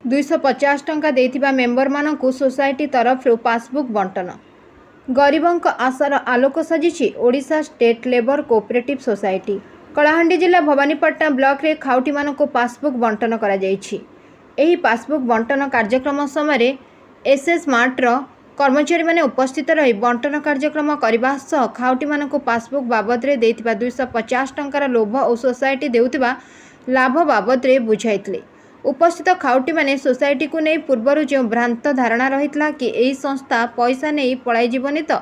250 टंका देथिबा member मानकु society तरफ passbook बंटन। गरीबों आशार आलोक सजी Odisha state labour cooperative society. Kalahandi जिला भवानीपटना ब्लॉक रे खाउटी मानकु पासबुक बंटन करा जायछि। एही पासबुक बंटन कार्यक्रम समय एसएस मार्टर कर्मचारी माने उपस्थित रही बंटन कार्यक्रम करने सह खाउटी मानकु पासबुक बाबद रे देथिबा 250 टंकार लोभ और सोसाइटी देउथिबा लाभ बाबद रे बुझाइतले। उपस्थित खाउटी माने सोसाइटी को नहीं पूर्वर जो भ्रांत धारणा रही कि यही संस्था पैसा नहीं पलाई जीवनी तो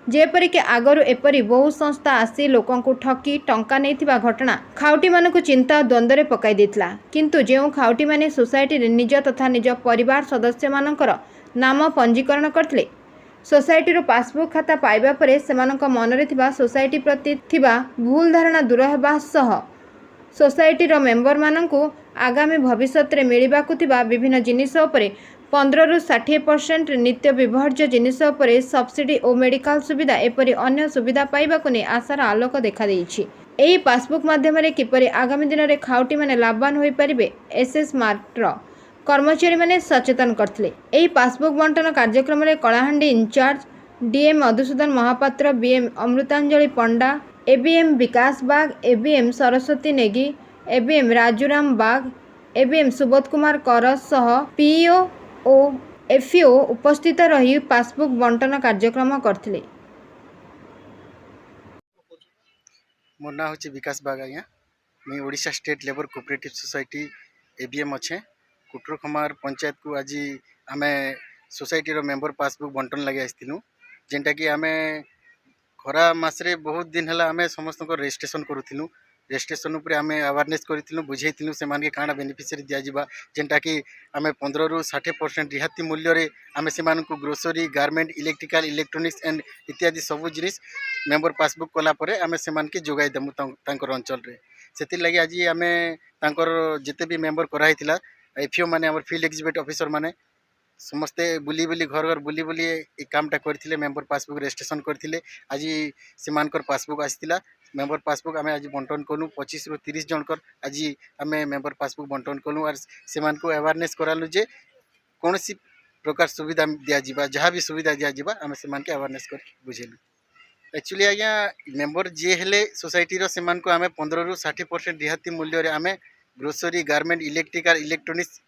जेपरिक आगरू एपरी बहु संस्था आसी लोकंकु ठकी टंका नहीं घटना खाउटी मानकु चिंता द्वंद्व में पकाई देथिला। किंतु जो खाउटी माने सोसाइटी रे निज तथा निज परिवार सदस्य मानकर नाम पंजीकरण करथिले सोसाइटी पासबुक खाता पाइबा परे सेमानक मनरे थिबा सोसाइटी प्रति थिबा भूल धारणा दूर हेबा सह सोसाइटी मेंबर मानकु आगामी भविष्य में मिलवाकु थिबा विभिन्न जिनिस उपरे 15 रु 60% नित्य व्यवहार्य जिनिस उपरे सब्सिडी और मेडिकल सुविधा एपरी अन्य सुविधा पाइबाकु नै आशार आलोक देखा देइछि। एही पासबुक माध्यम किपरि आगामी दिन में खाउटी माने लाभवान होई परिबे एसएस मार्टर कर्मचारी माने सचेतन करथिले। एही पासबुक बंटन कार्यक्रम में Kalahandi incharge DM Madhusudan Mahapatra, BM Amritanjali Panda, ABM Vikas Bag, ABM Saraswati Negi, ABM Rajuram Bag, ABM Subodh Kumar Kar सह पीओ और एफओ उपस्थित रही पासबुक बंटन कार्यक्रम करथिले। मोर ना होची विकास बाग आज्ञा मैं Odisha state labour cooperative society ABM अच्छे कुटुर खमार पंचायत को आज आमे सोसाइटी रो मेंबर पासबुक बंटन लगे आसथिलु जेनटा कि आमे खरा मासरे बहुत दिन हला आमे समस्त को रजिस्ट्रेशन करूथिलु। रजिस्ट्रेशन उपरे आमे अवेयरनेस करिथिलु बुझेइथिलु सेमान के काना बेनिफिशियरी दिया जिबा जेनटा कि आमे 15 रु 60% रिहाती मूल्य रे आमे सेमान को grocery, garment, electrical, electronics and इत्यादि सब जिनिस मेंबर पासबुक कला परे आमे सेमान के जोगाई दमु तांकर अंचल रे। सेति लागि आज आमे तांकर जेते भी मेंबर करा हितिला एफओ माने हमर फील्ड एग्जीक्यूटिव ऑफिसर माने समस्ते बुली बुली घर घर बुली बुली ए कामटा करथिले मेंबर पासबुक रजिस्ट्रेशन करथिले। आज सेमानकर पासबुक आसितिला मेंबर पासबुक आमे आज बंटन कलु 25 रु 30 जनकर आज आमे मेंबर पासबुक बंटन कलु और सेमान को अवेयरनेस करालु जे कोनोसी प्रकार सुविधा दिया जिबा जहाँ भी सुविधा दिया जिबा आमे सेमान के अवेयरनेस कर बुझेलु। एक्चुअली आज्ञा मेंबर जे हेले सोसाइटी रो सेमान को आमे 15 रु 60% रिहाती मूल्य रे आमे ग्रोसरी, गारमेंट, इलेक्ट्रिकल, इलेक्ट्रोनिक्स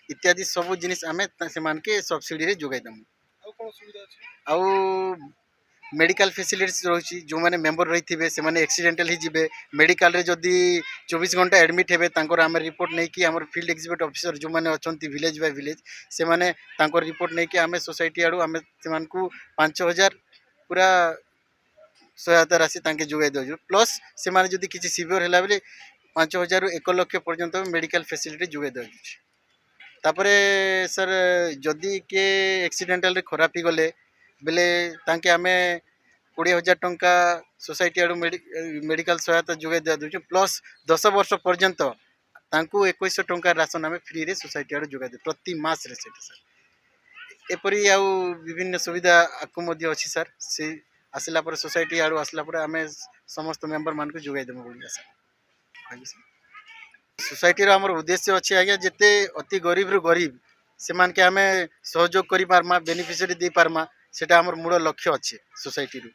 इत्यादि सब जिनिस आमे सेमान के सब्सिडी रे जोगाई दमु। आउ कोन सुविधा अछि? आउ मेडिकल फैसिलिटीज रही जो मैंने मेंबर रही थे से मैंने एक्सीडेंटल ही जीवे मेडिकल रे जदि 24 घंटा एडमिट हेबे तांकर आम रिपोर्ट नहीं कि आम फील्ड एग्जीक्यूटिव ऑफिसर जो मैंने अच्छा विलेज बाय विलेज से मैंने तांकर रिपोर्ट नहीं कि आम सोसाइटी आड़ू आम से 5,000 पूरा सहायता राशि तांके जोगाई दउ प्लस से माने जदि किसी सीवियर हैला बेले 5,000 रु 1 लाख पर्यंत मेडिकल फैसिलिटी जोगाई दउ तापरे सर जदि के एक्सीडेंटल रे खराब ही गले बेले तांके आमे 20,000 टंका सोसाइटी आड़ू मेडिकल सहायता जोगाई दिया दूचे प्लस 10 वर्ष पर्यंत तांकू 2100 टंका राशन आमे फ्री रे सोसाइटी आड़ू जोगाई दे प्रति मास रे सेठी सर एपरी आउ विभिन्न सुविधा आकु मध्ये अछि सर से आसला पर सोसाइटी आड़ू आसला पर आमे समस्त मेंबर मान को जोगाई देमु बोलिया सर। हां सर सोसाइटी रो हमर उद्देश्य अछि आगे जेते अति गरीब रु गरीब सेमान के आमे सहयोग करि पारमा बेनिफिशियरी दे पारमा सेटा हमर मूल लक्ष्य अछि सोसाइटी रु।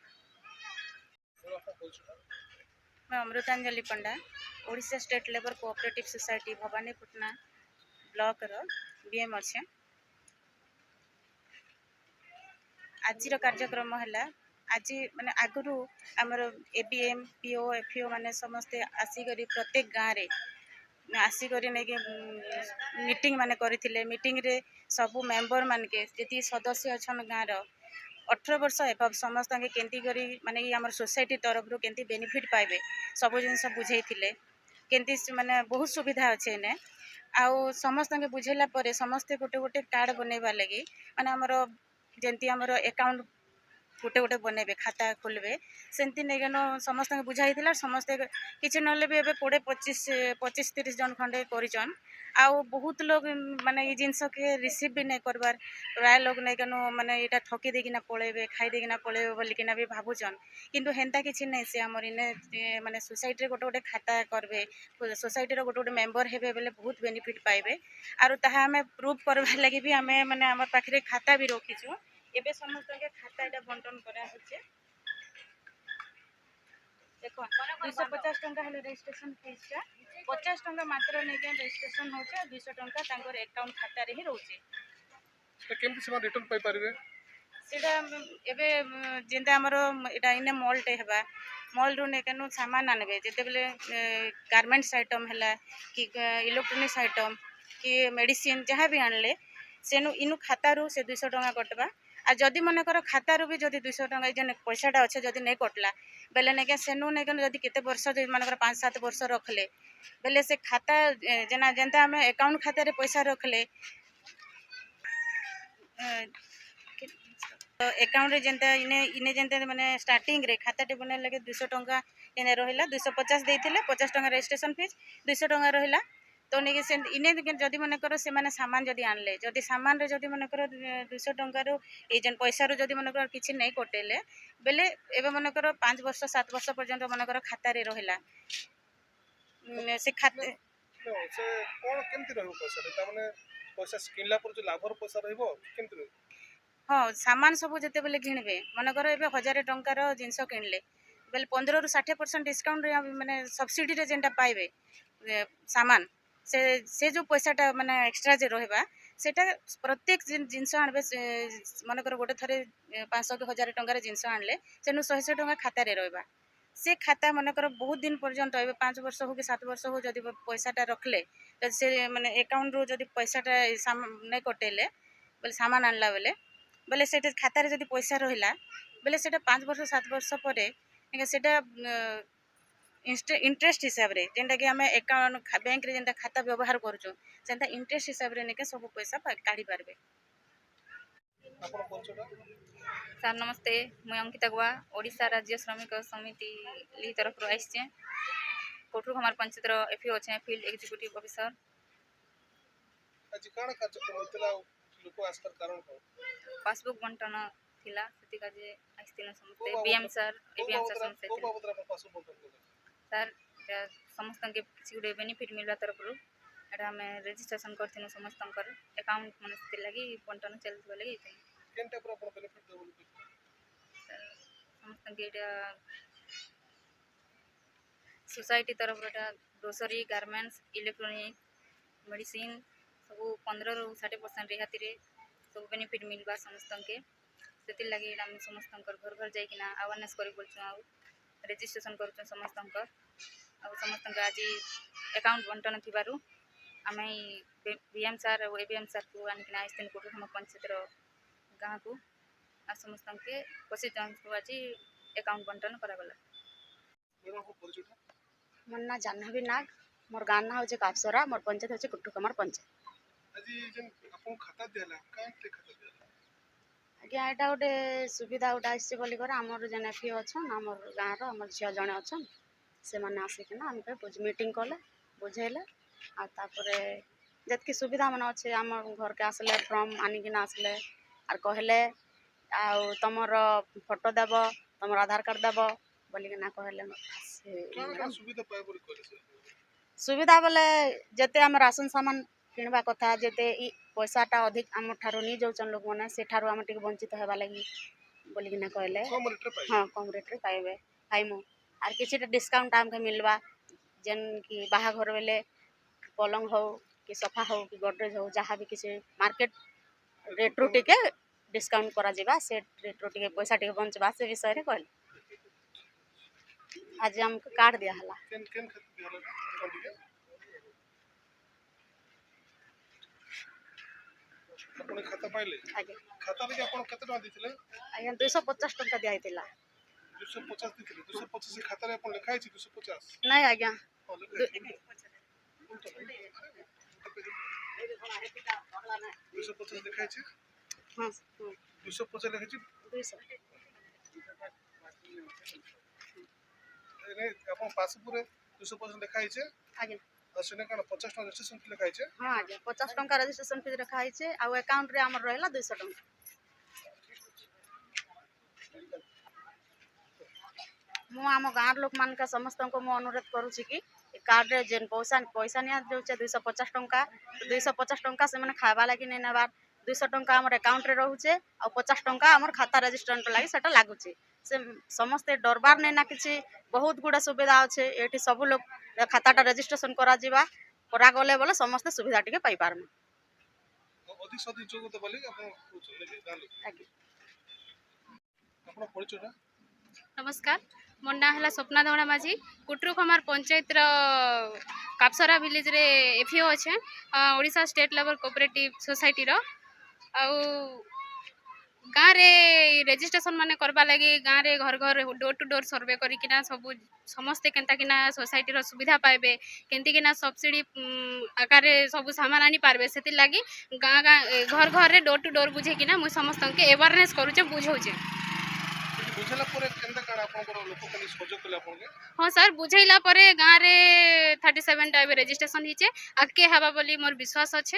मैं Amritanjali Panda Odisha state labour cooperative society Bhawanipatna block रो बीएम अच्छे। आज कार्यक्रम है आज माने आगु आमर एबीएम पीओ एफओ माने समस्ते आसिक प्रत्येक गाँव में आसिक मीटिंग माने करथिले मीटिंग रे सबू मेंबर मान के जी सदस्य अच्छा गाँव 18 वर्ष एबव समस्त केंती करी माने आमर सोसाइटी तरफ केंती बेनिफिट पाइबे सब जिन बुझे केंती माने बहुत सुविधा अच्छे ने आउ समस्त बुझेला परे समस्ते गोटे गोटे कार्ड बनैबा लगी माने आमर जेंती आमर अकाउंट गोटे गोटे बनैबे खाता खोलबे सेमती नेगन समस्त बुझाई समस्ते किसी ना भी एबे 20-25-30 जन खंडे करिचन आउ बहुत लोग माने ये जिनस के रिसीव भी नहीं करबार प्राय लोग नेगन माने एटा ठकी देकिना पळेबे खाई देकिना पळेबे बोलिकिना भी भाबुचन किंतु हेंता किछि नहीं से हमर इने माने सोसाइटी रे गोटे गोटे खाता करबे सोसाइटी रो गोटे गोटे मेंबर हेबे बेले बहुत बेनिफिट पाइबे आरो ताहा हमें प्रूव करबा लागि भी हमें माने हमर पाखरे खाता भी रखिछु एबे समस्त के खाता एटा बंटन करा होचे देखो 250 टंका हेले रजिस्ट्रेशन फीस का 50 टंका मात्र नै के रजिस्ट्रेशन होचे 200 टंका तांकर अकाउंट खाता रे ही रहउचे से केमति सेमा रिटर्न पाई पारिबे सेटा एबे जेंता हमरो एटा इने मॉल टे हेबा मॉल रो ने केनु सामान आनबे जेते बेले गारमेंट्स आइटम हैला कि इलेक्ट्रॉनिक्स आइटम कि मेडिसिन जहाँ भी आनले सेनु इनु खाता रू से 200 टंका कटबा आ जदि मन कर खाता रू भी जदि 200 टंका जने पैसाटा अच्छे जदि नहीं कटला बेले नहीं सेनु नहीं जदि केते वर्ष जदि मन 5-7 वर्ष रखले बेले से खाता जना जेंता हमें अकाउंट खाता रे पैसा रखले अकाउंट रे जेंता इने इने जेंता माने स्टार्टिंग रे खाता टे बने लगे 200 टंका इने रहिला 250 देथिले 50 टंका रजिस्ट्रेशन फीस 200 टंका रहिला तो नहीं से इने जदि मन कर से माने सामान जदि आनले जदि सामान रे जदि मन कर 200 टंका रो ए जन पैसा रो जदि मन कर किछि नहीं कटेले बेले एबे मन कर 5 वर्ष 7 वर्ष पर्यंत मन कर खाता रे रहिला से खाते से कोन केमति रहउ पैसा ता माने पैसा किनला पर जो लाभर पैसा रहइबो केमति रहउ हाँ सामान सब जिते बेले घिणबे मन कर एबे 1000 टंकार जिनस किनले बेले 15 ରୁ 60% डिस्काउंट रे माने सब्सिडी रे जेंटा पाइबे सामान से जो पैसाटा माने एक्स्ट्रा जे रहबा सेटा प्रत्येक जिनस आनबे मन कर गोटे थरे 500 के 1000 टंकार जिनस आनले सेनु 100 टंका खाता रे रहबा से खाता मन कर बहुत दिन पर्यंत एबे 5 वर्ष हो कि 7 वर्ष हो जदि पैसाटा रखले से माने अकाउंट रो जदि पैसाटा नहीं कटेले बेले सामान आनला बेले सेटा खाता रे जदि पैसा रहिला बेले सेटा 5 वर्ष 7 वर्ष परे सेटा इंटरेस्ट हिसाब रे जेंटा कि हमें अकाउंट बैंक रे जेंटा खाता व्यवहार करछो सेंता इंटरेस्ट हिसाब रे नेके सब पैसा काढी पारबे आपन परिचय सर नमस्ते मुई अंकिता गुआ ओडिशा राज्य श्रमिक समिति ली तरफ आइछे कोठरू हमार पंचायत एफओ अच्छे फील्ड एग्जीक्यूटिव ऑफिसर आज काण कार्यक्रम होतला लोक आस्तर कारण को पासबुक बंटन थिला सेति काजे आइस्तिन समस्ते बीएम सर एबीएम सर समस्ते को बाबतरा पर पासबुक बंटन सर समस्त के किसी गुटे बेनिफिट मिलवा तरफ रु एटा हमें रजिस्ट्रेशन करथिनु समस्त अकाउंट मन से लगी बंटन चलत लगी केन टाइप रो अपन बेनिफिट देबो समस्त के एटा सोसाइटी तरफ एटा ग्रोसरी गारमेंट्स इलेक्ट्रॉनिक मेडिसिन सब 15 ରୁ 60% रिहाती रे सब बेनिफिट मिलवा समस्त के सेति लगी हम समस्त घर घर जाई किना अवेयरनेस करि बोलछु आ रजिस्ट्रेशन करछु समस्त आ समस्त आज अकाउंट बंटन थिबारु आमे बीएम सर और एबीएम सर को आनिकिना आइस्तिन कोठू हम पंचायत रो गाँ को आ समस्त के 25 जन को आज अकाउंट बंटन करा गला मेरा को परिचय मोर ना जाह्नवी नाग मोर गाँ ना होचे कापसरा मोर पंचायत होचे कुट्टू कमार पंचायत आज जन आपन खाता देला काहे ते खाता देला आज्ञा एटा गोटे सुविधा गोटे आसी बोली कर आमर जेन एफिओ अच्छन आमर गाँ रो आमर झिया जणे अच्छन से माने आसिकिना हम पे मीटिंग कले बुझेले आ तापरे जतकी सुविधा मन अच्छे आमर घर के आसले फॉर्म आनिकिना आसले आर कहले आ तमर फोटो देव तमर आधार कार्ड देव बोलिकिना कहले काण सुविधा पाए बोली कहले सुविधा बोले जेते आम राशन सामान किणवा कथा जेते पैसाटा अधिक आम ठारू नहीं जाऊन लोक मैंने से ठारू आम टिके वंचित होगा लगी बोलिकिना कहले कम रेट रे पाए हाँ कम रेट रे पाइबे पाइमु आर किसी डिस्काउंट आमके मिलवा जेन कि बाहाघर बेले पलंग हो कि सोफा हो कि गोदरेज हो जहाँ भी किसी मार्केट रेट रू टिके डिस्काउंट करा जिबा से रेट रू टिके पैसा टिके बंचबा से विषय रे कहले आज हमके कार्ड दिया हला केन केन खातिर दिहला अकाउंट के अपन खाता पाइले आगे खाता रे अपन कते टका दिथिले आज्ञा 250 टंका दिया हैतिला 250 दिथिले 250 से खाता रे अपन लिखा है 250 नहीं आज्ञा 250 लिखा है हाँ 250 लिखा है 200 ଏନେ ଆପଣ ପାସବୁକ୍ ରେ 200% ଲେଖା ହେଇଛେ ଆଜ୍ଞା ଆଉ ସେନେ କାଣା 50 ଟଙ୍କା ରେଜିଷ୍ଟ୍ରେସନ ଫି ଲେଖା ହେଇଛେ ହଁ ଆଜ୍ଞା 50 ଟଙ୍କା ରେଜିଷ୍ଟ୍ରେସନ ଫି ଲେଖା ହେଇଛେ ଆଉ ଆକାଉଣ୍ଟରେ ଆମର ରହିଲା 200 ଟଙ୍କା। ମୁଁ ଆମ ଗାଁର ଲୋକମାନଙ୍କ ସମସ୍ତଙ୍କୁ ମୁଁ ଅନୁରୋଧ କରୁଛି କି ଏ କାର୍ଡରେ ଯେନ୍ ପଇସା ନିଆଯାଉଛେ 250 ଟଙ୍କା 250 ଟଙ୍କା ସେମାନେ ଖାଇବା ଲାଗି ନେଇ ନେବାର 200 ଟଙ୍କା ଆମର ଆକାଉଣ୍ଟରେ ରହୁଛେ ଆଉ 50 ଟଙ୍କା ଆମର ଖାତା ରେଜିଷ୍ଟ୍ରେସନ ଲାଗି ସେଟା ଲାଗୁଛି। ସେ ସମସ୍ତେ ଡରବାର ନେଇ ନା କିଛି ବହୁତ ଗୁଡ଼ା ସୁବିଧା ଅଛେ ଏଠି ସବୁ ଲୋକ ଖାତାଟା ରେଜିଷ୍ଟ୍ରେସନ କରାଗଲେ ବୋଲେ ସମସ୍ତେ ସୁବିଧା ଟିକେ ପାଇପାରମା। ଅଧିକ ସଦି ଯୋଗ ତ ବୋଲି ଆପଣ କହୁଛନ୍ତି ଗାଁ ଲୋକ ଆଜ୍ଞା ଆପଣ ପରିଚୟଟା नमस्कार मोर ना है स्वप्ना धवड़ा माझी कुटरुखमार पंचायत कापसरा विलेज रे एफओ अच्छे Odisha state level cooperative society रो आउ गाँव रे रेजिस्ट्रेशन माने करबा लगी गाँव रे घर घर डोर टू डोर सर्वे करिकिना सब समस्ते केनता किना सोसाइटी रो सुविधा पाइबे केनती किना सब्सिडी आकार रे सब सामान आनी पारबे सेति लगी गाँ गाँ घर घर रे डोर टू डोर बुझे किना मुई समस्त के अवेयरनेस करूचे बुझौचे। ବୁଝିଲା ପରେ କେନ୍ତା କାଣା ଆପଣଙ୍କର ଲୋକ ଖାଲି ସହଯୋଗ କଲେ ଆପଣଙ୍କୁ हाँ सर बुझेला परे गाँव रे 37 टा रेजिस्ट्रेशन हिचे आगे हवा बोली मोर विश्वास अच्छे।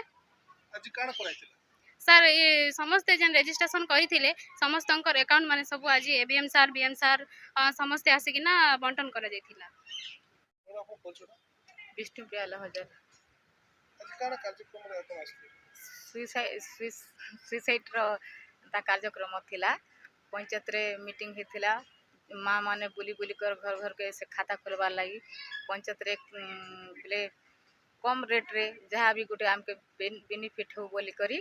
ଆଜି କାଣା କରାଇଥିଲା सर ये समस्ते जेन रेजिस्ट्रेशन करथिले समस्तंकर अकाउंट माने सब आज एबीएम सर बीएम सर समस्ते आसिकिना बंटन करा जायथिला। ମୋର ଆପଣ ପରିଚୟଟା विष्णुप्रिया लहजर ଆଜି କାଣା କାର୍ଯ୍ୟକ୍ରମରେ ଆପଣ ଆସିଥିଲେ सुइसाइड कार्यक्रम थिला पंचायत रे मीटिंग हेतिला माँ माने बुली बुली कर घर घर के से खाता खोलबार लगी पंचायत रे बोले कम रेट रे जहाँ भी गोटे आमके बेनिफिट हो बोली करी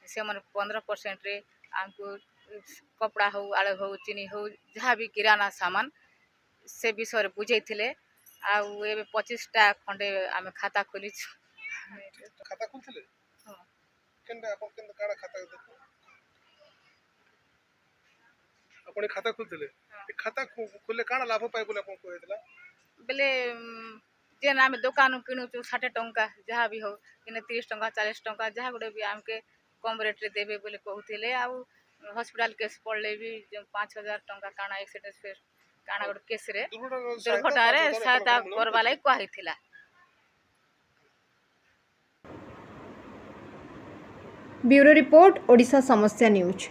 से मन 15% रे आमको कपड़ा हो आलू हो चीनी हो जहाँ भी किराना सामान से विषय बुझे थिले आउ एबे 25 टा खंडे आमे खाता खोलिछु। ଖାତା ଖୋଲିଥିଲେ ହଁ। କେନ୍ତା ଆପଣ କେନ୍ତା କାଣା ଖାତା ଦେଖୁ ଆପଣ ଖାତା ଖୋଲିଥିଲେ ଏ ଖାତା ଖୋଲିଲେ କାଣା ଲାଭ ପାଏ ବୋଲି ଆପଣ କହିଥିଲା बेले जेन आम दुकान किणुचु 60 टंका जहाँ भी हो कि 30 टंका 40 टंका जहाँ गुटे भी आमके कम रेट रे देवे बोले कहते आउ हॉस्पिटल केस पड़ले भी 5000 टंका काना एक्सीडेंट काना गोटे केस रे दुर्घटना रे सहायता करवा लगी कही। ब्यूरो रिपोर्ट ओडिशा समस्या न्यूज।